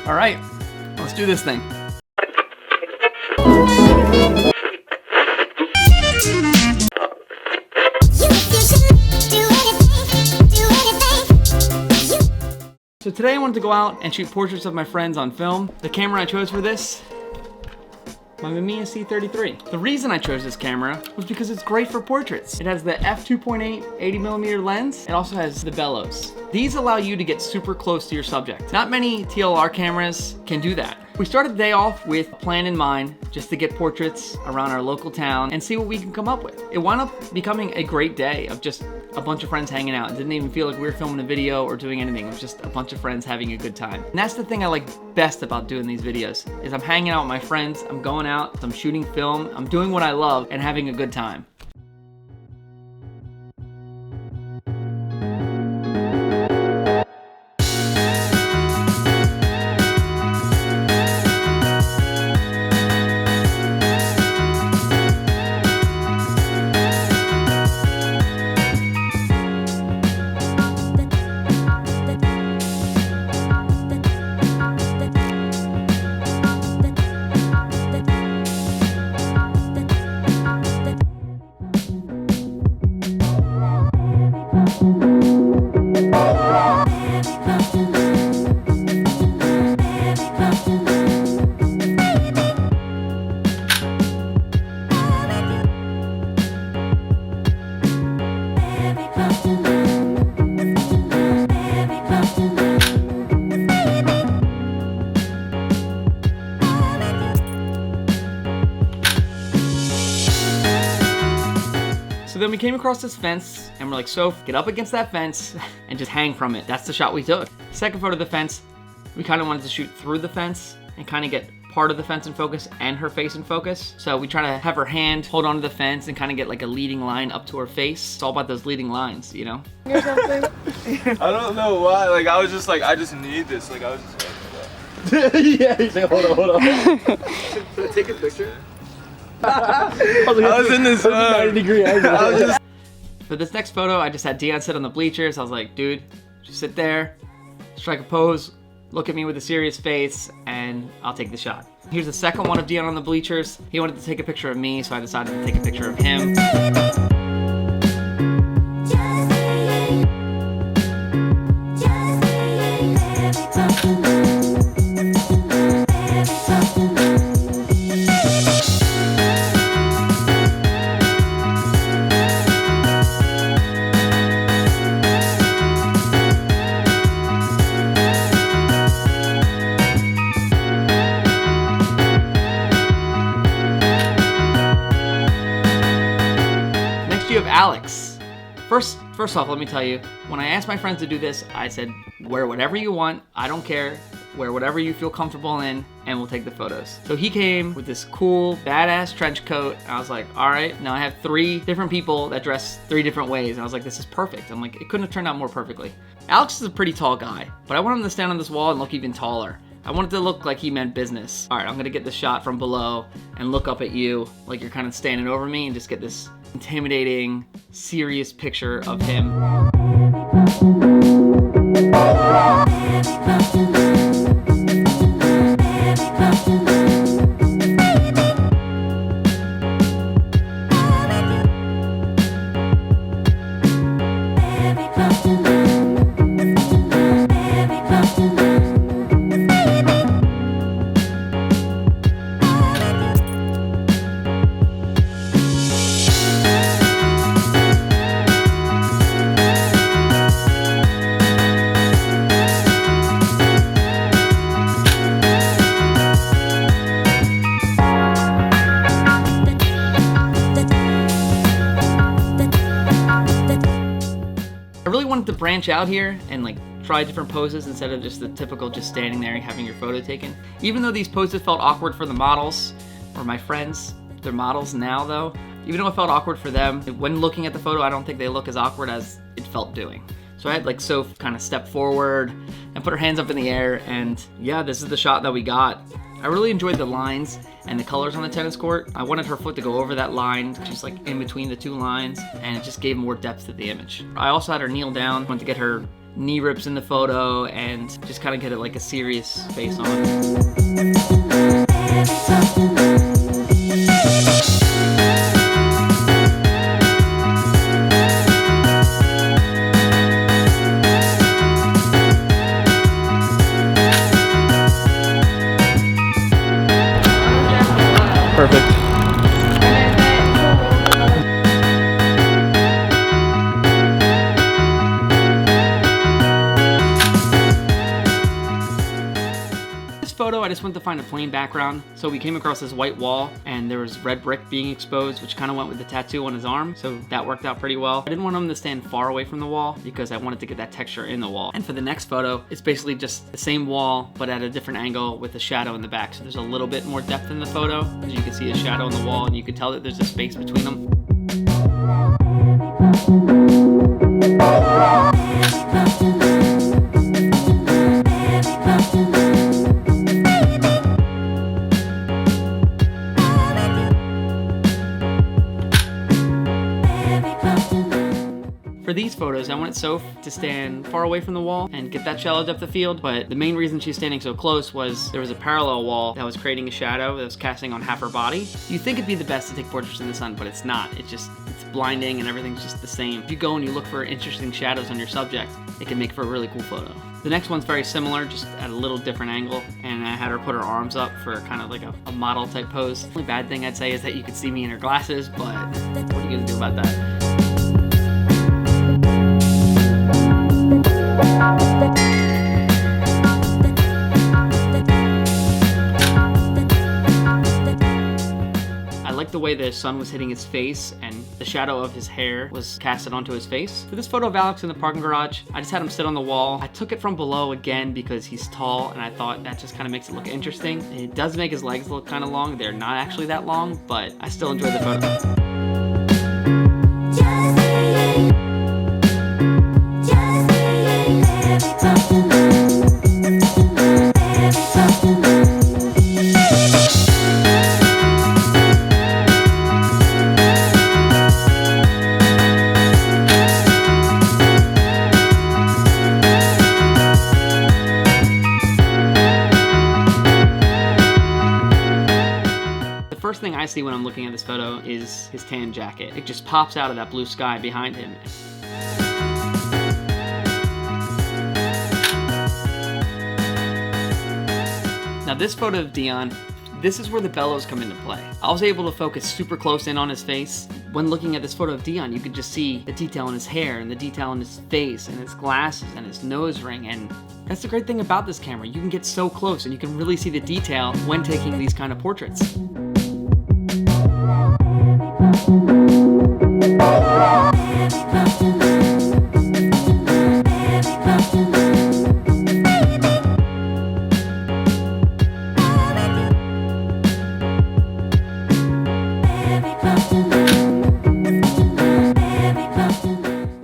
All right, let's do this thing. So today I wanted to go out and shoot portraits of my friends on film. The camera I chose for this, my Mamiya C33. The reason I chose this camera was because it's great for portraits. It has the f2.8 80mm lens. It also has the bellows. These allow you to get super close to your subject. Not many TLR cameras can do that. We started the day off with a plan in mind, just to get portraits around our local town and see what we can come up with. It wound up becoming a great day of just a bunch of friends hanging out. It didn't even feel like we were filming a video or doing anything. It was just a bunch of friends having a good time. And that's the thing I like best about doing these videos, is I'm hanging out with my friends, I'm going out, I'm shooting film, I'm doing what I love and having a good time. So then we came across this fence and we're like, Soph, get up against that fence and just hang from it. That's the shot we took. Second photo of the fence, we kind of wanted to shoot through the fence and kind of get part of the fence in focus and her face in focus. So we try to have her hand hold onto the fence and kind of get like a leading line up to her face. It's all about those leading lines, you know? Or something. I don't know why, like I was just like, I just need this. Like I was just like, Yeah, he's like, hold on. take a picture. I was in this 90-degree angle. For this next photo, I just had Dion sit on the bleachers. I was like, dude, just sit there, strike a pose, look at me with a serious face, and I'll take the shot. Here's the second one of Dion on the bleachers. He wanted to take a picture of me, so I decided to take a picture of him. You have Alex. First off, let me tell you, when I asked my friends to do this, I said, wear whatever you want, I don't care, wear whatever you feel comfortable in, and we'll take the photos. So he came with this cool, badass trench coat, and I was like, all right, now I have 3 different people that dress 3 different ways, and I was like, this is perfect. I'm like, it couldn't have turned out more perfectly. Alex is a pretty tall guy, but I want him to stand on this wall and look even taller. I want it to look like he meant business. All right, I'm gonna get this shot from below and look up at you like you're kind of standing over me and just get this intimidating, serious picture of him. wanted to branch out here and like try different poses instead of just the typical just standing there and having your photo taken. Even though these poses felt awkward for the models or my friends, they're models now though, even though it felt awkward for them, when looking at the photo, I don't think they look as awkward as it felt doing. So I had like Soph kind of step forward and put her hands up in the air, and yeah, this is the shot that we got. I really enjoyed the lines and the colors on the tennis court. I wanted her foot to go over that line, just like in between the two lines, and it just gave more depth to the image. I also had her kneel down, wanted to get her knee rips in the photo and just kind of get it like a serious face on. Perfect. This photo, I just went to find a plain background. So we came across this white wall and there was red brick being exposed, which kind of went with the tattoo on his arm. So that worked out pretty well. I didn't want him to stand far away from the wall because I wanted to get that texture in the wall. And for the next photo, it's basically just the same wall, but at a different angle with a shadow in the back. So there's a little bit more depth in the photo because you can see a shadow on the wall and you can tell that there's a space between them. For these photos, I wanted Soph to stand far away from the wall and get that shallow depth of field, but the main reason she's standing so close was there was a parallel wall that was creating a shadow that was casting on half her body. You think it'd be the best to take portraits in the sun, but it's not. It's blinding and everything's just the same. If you go and you look for interesting shadows on your subject, it can make for a really cool photo. The next one's very similar, just at a little different angle, and I had her put her arms up for kind of like a model type pose. The only bad thing I'd say is that you could see me in her glasses, but what are you gonna do about that? I like the way the sun was hitting his face and the shadow of his hair was casted onto his face. For this photo of Alex in the parking garage, I just had him sit on the wall. I took it from below again because he's tall and I thought that just kind of makes it look interesting. It does make his legs look kind of long. They're not actually that long, but I still enjoyed the photo. The first thing I see when I'm looking at this photo is his tan jacket. It just pops out of that blue sky behind him. Now this photo of Dion, this is where the bellows come into play. I was able to focus super close in on his face. When looking at this photo of Dion, you could just see the detail in his hair and the detail in his face and his glasses and his nose ring. And that's the great thing about this camera. You can get so close and you can really see the detail when taking these kind of portraits.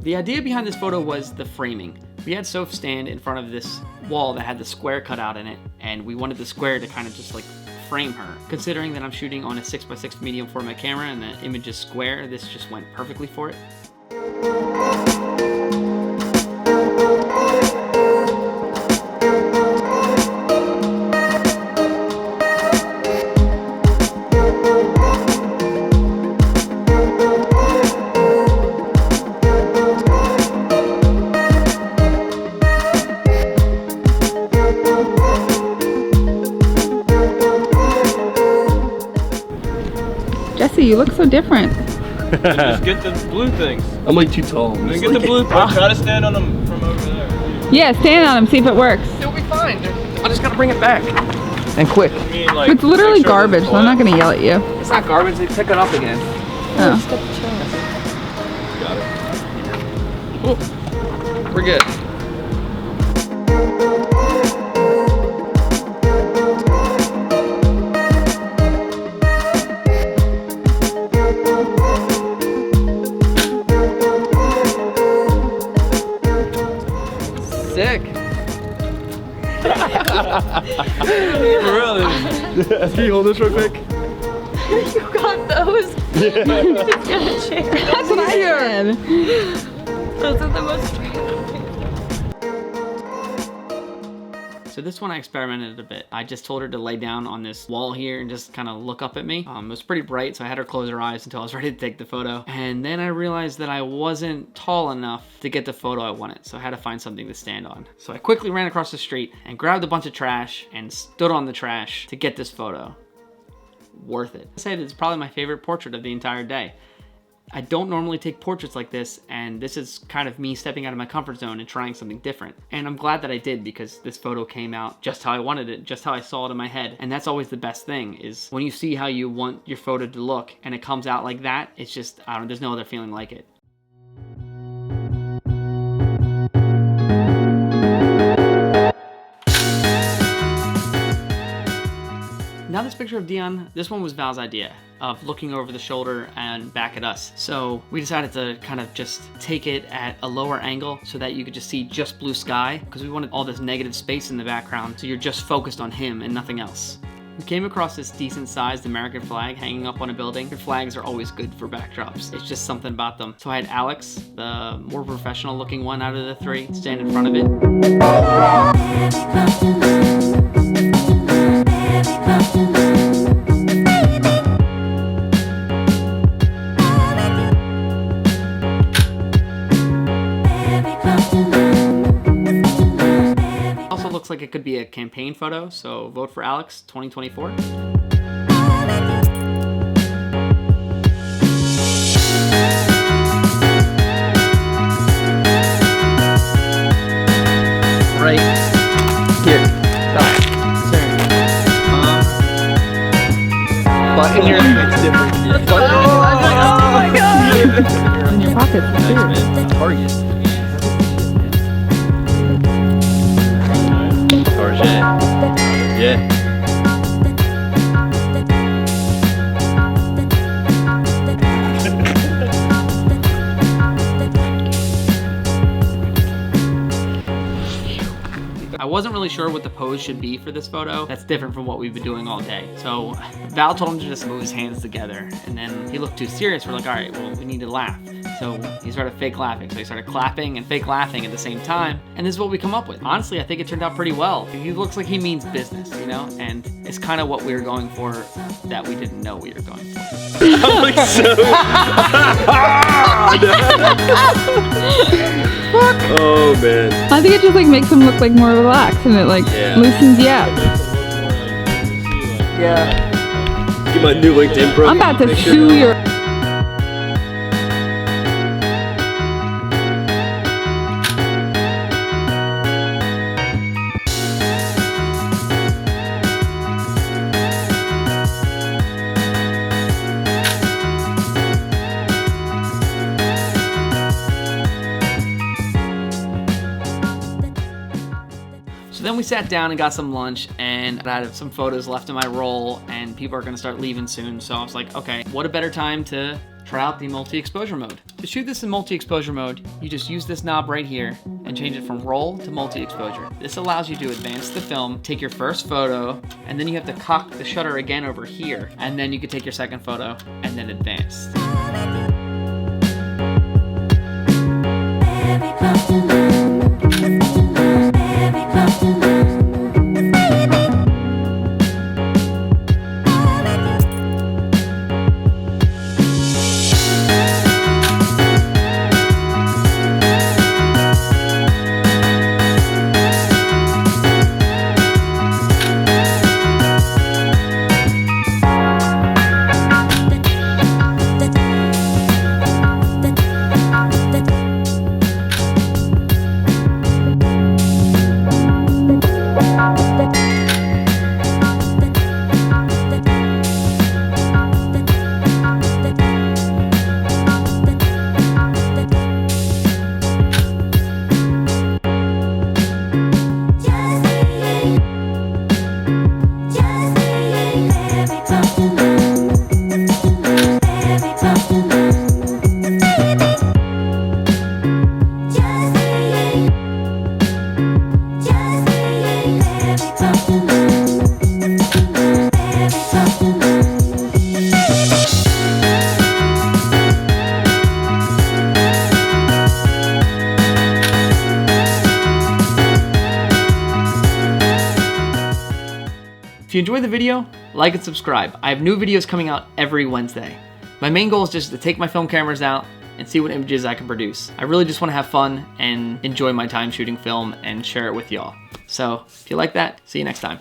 The idea behind this photo was the framing. We had Soph stand in front of this wall that had the square cut out in it, and we wanted the square to kind of just like frame her. Considering that I'm shooting on a 6x6 medium format camera and the image is square, this just went perfectly for it. Jesse, you look so different. Just get the blue things. I'm like too tall. Then get the blue thing. Try to stand on them from over there. Yeah, stand on him, see if it works. It'll be fine. I just gotta bring it back. And quick. I mean, like, It's literally make sure garbage, so I'm not gonna yell at you. It's not garbage, they pick it up again. Oh. Got it. We're good. Sick. Really? Can you hold this real quick? You got those? Just get a chair. That's what I did. Those are the most So this one I experimented a bit. I just told her to lay down on this wall here and just kind of look up at me. It was pretty bright, so I had her close her eyes until I was ready to take the photo. And then I realized that I wasn't tall enough to get the photo I wanted, so I had to find something to stand on. So I quickly ran across the street and grabbed a bunch of trash and stood on the trash to get this photo. Worth it. I say that it's probably my favorite portrait of the entire day. I don't normally take portraits like this, and this is kind of me stepping out of my comfort zone and trying something different. And I'm glad that I did, because this photo came out just how I wanted it, just how I saw it in my head. And that's always the best thing, is when you see how you want your photo to look and it comes out like that, it's just, I don't know, there's no other feeling like it. Now this picture of Dion, this one was Val's idea of looking over the shoulder and back at us. So we decided to kind of just take it at a lower angle so that you could just see just blue sky, because we wanted all this negative space in the background so you're just focused on him and nothing else. We came across this decent sized American flag hanging up on a building. Flags are always good for backdrops. It's just something about them. So I had Alex, the more professional looking one out of the three, stand in front of it. Also looks like it could be a campaign photo, so vote for Alex 2024. Right here. Stop. Button here makes difference. Oh my god! In your pockets, too. Target. Target. Yeah. I wasn't really sure what the pose should be for this photo. That's different from what we've been doing all day. So Val told him to just move his hands together, and then he looked too serious. We're like, all right, well, we need to laugh. So he started fake laughing. So he started clapping and fake laughing at the same time. And this is what we come up with. Honestly, I think it turned out pretty well. He looks like he means business, you know? And it's kind of what we were going for that we didn't know we were going for. I'm like so. Oh man. I think it just like makes him look like more relaxed, and it like loosens you up. Yeah. Get my new LinkedIn profile. I'm about to picture. sue your. So then we sat down and got some lunch, and I had some photos left in my roll, and people are gonna start leaving soon. So I was like, okay, what a better time to try out the multi-exposure mode. To shoot this in multi-exposure mode, you just use this knob right here and change it from roll to multi-exposure. This allows you to advance the film, take your first photo, and then you have to cock the shutter again over here, and then you can take your second photo and then advance. If you enjoyed the video, like and subscribe. I have new videos coming out every Wednesday. My main goal is just to take my film cameras out and see what images I can produce. I really just want to have fun and enjoy my time shooting film and share it with y'all. So if you like that, see you next time.